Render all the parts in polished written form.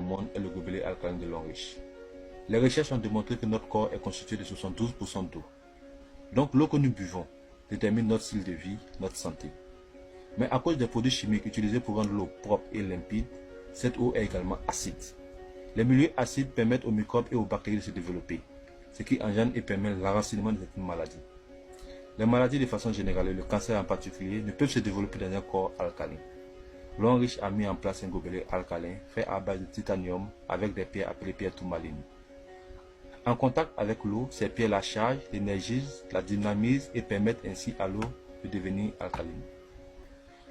monde est le gobelet alcalin de Longriche. Les recherches ont démontré que notre corps est constitué de 72% d'eau. Donc l'eau que nous buvons détermine notre style de vie, notre santé. Mais à cause des produits chimiques utilisés pour rendre l'eau propre et limpide, cette eau est également acide. Les milieux acides permettent aux microbes et aux bactéries de se développer, ce qui engendre et permet l'enracinement de certaines maladies. Les maladies de façon générale et le cancer en particulier ne peuvent se développer dans un corps alcalin. Longriche a mis en place un gobelet alcalin fait à base de titanium avec des pierres appelées pierres tourmalines. En contact avec l'eau, ces pierres la chargent, l'énergisent, la dynamisent et permettent ainsi à l'eau de devenir alcaline.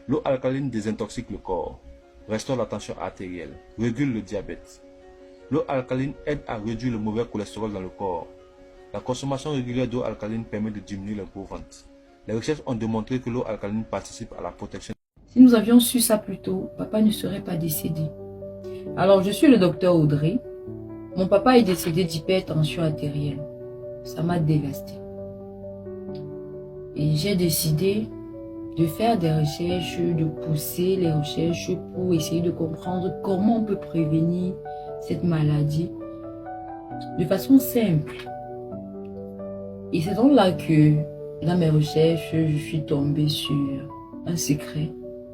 L'eau alcaline désintoxique le corps, restaure la tension artérielle, régule le diabète. L'eau alcaline aide à réduire le mauvais cholestérol dans le corps. La consommation régulière d'eau alcaline permet de diminuer le gros ventre. Les recherches ont démontré que l'eau alcaline participe à la protection. Si nous avions su ça plus tôt, papa ne serait pas décédé. Alors, je suis le docteur Audrey. Mon papa est décédé d'hypertension artérielle. Ça m'a dévasté. Et j'ai décidé de faire des recherches, de pousser les recherches pour essayer de comprendre comment on peut prévenir cette maladie de façon simple. Et c'est donc là que, dans mes recherches, je suis tombée sur un secret.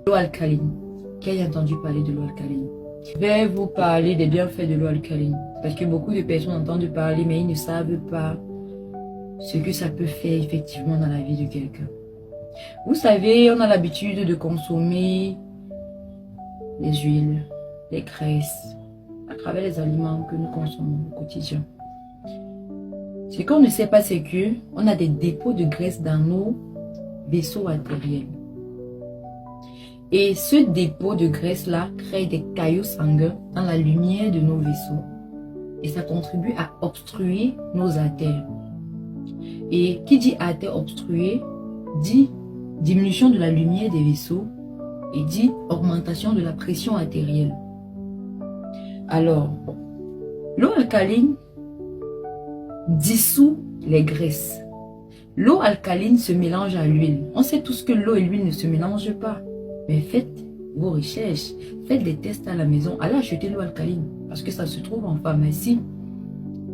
L'eau alcaline. Qui a entendu parler de l'eau alcaline? Je vais vous parler des bienfaits de l'eau alcaline. Parce que beaucoup de personnes entendent parler, mais ils ne savent pas ce que ça peut faire effectivement dans la vie de quelqu'un. Vous savez, on a l'habitude de consommer les huiles, les graisses, à travers les aliments que nous consommons au quotidien. Ce qu'on ne sait pas, c'est qu'on a des dépôts de graisse dans nos vaisseaux artériels. Et ce dépôt de graisse-là crée des caillots sanguins dans la lumière de nos vaisseaux. Et ça contribue à obstruer nos artères. Et qui dit artère obstruée, dit diminution de la lumière des vaisseaux et dit augmentation de la pression artérielle. Alors, l'eau alcaline dissout les graisses. L'eau alcaline se mélange à l'huile. On sait tous que l'eau et l'huile ne se mélangent pas. Mais faites vos recherches, faites des tests à la maison, allez acheter l'eau alcaline parce que ça se trouve en pharmacie.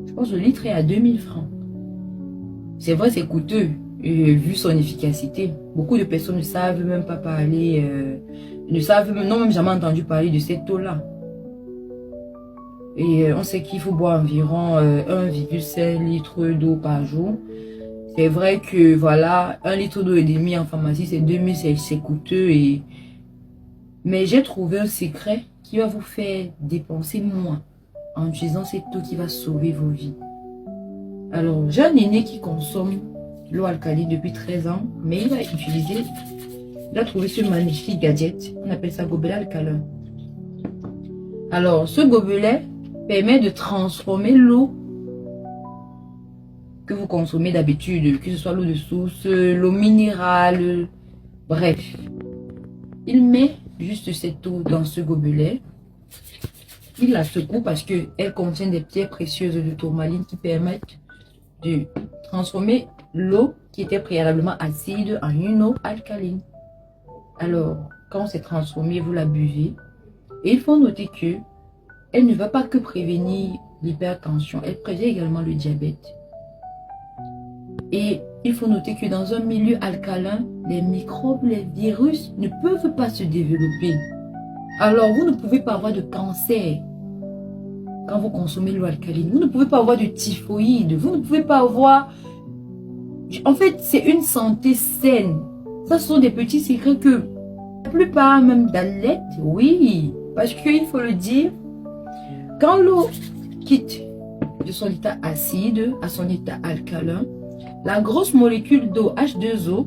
Je pense que le litre est à 2000 francs. C'est vrai, c'est coûteux vu son efficacité. Beaucoup de personnes ne savent même pas parler, n'ont même jamais entendu parler de cette eau-là. Et on sait qu'il faut boire environ 1,5 litre d'eau par jour. C'est vrai que voilà, 1 litre d'eau et demi en pharmacie, c'est 2000, c'est coûteux. Mais j'ai trouvé un secret qui va vous faire dépenser moins en utilisant cette eau qui va sauver vos vies. Alors, j'ai un aîné qui consomme l'eau alcaline depuis 13 ans, mais il a trouvé ce magnifique gadget, on appelle ça gobelet alcalin. Alors, ce gobelet permet de transformer l'eau que vous consommez d'habitude, que ce soit l'eau de source, l'eau minérale, bref. Il met juste cette eau dans ce gobelet. Il la secoue parce qu'elle contient des pierres précieuses de tourmaline qui permettent de transformer l'eau qui était préalablement acide en une eau alcaline. Alors, quand c'est transformé, vous la buvez. Et il faut noter que elle ne va pas que prévenir l'hypertension, elle prévient également le diabète. Et il faut noter que dans un milieu alcalin, les microbes, les virus ne peuvent pas se développer. Alors, vous ne pouvez pas avoir de cancer quand vous consommez l'eau alcaline. Vous ne pouvez pas avoir de typhoïde. Vous ne pouvez pas avoir... En fait, c'est une santé saine. Ça, ce sont des petits secrets que la plupart même d'athlètes, oui. Parce qu'il faut le dire, quand l'eau quitte de son état acide à son état alcalin, la grosse molécule d'eau H2O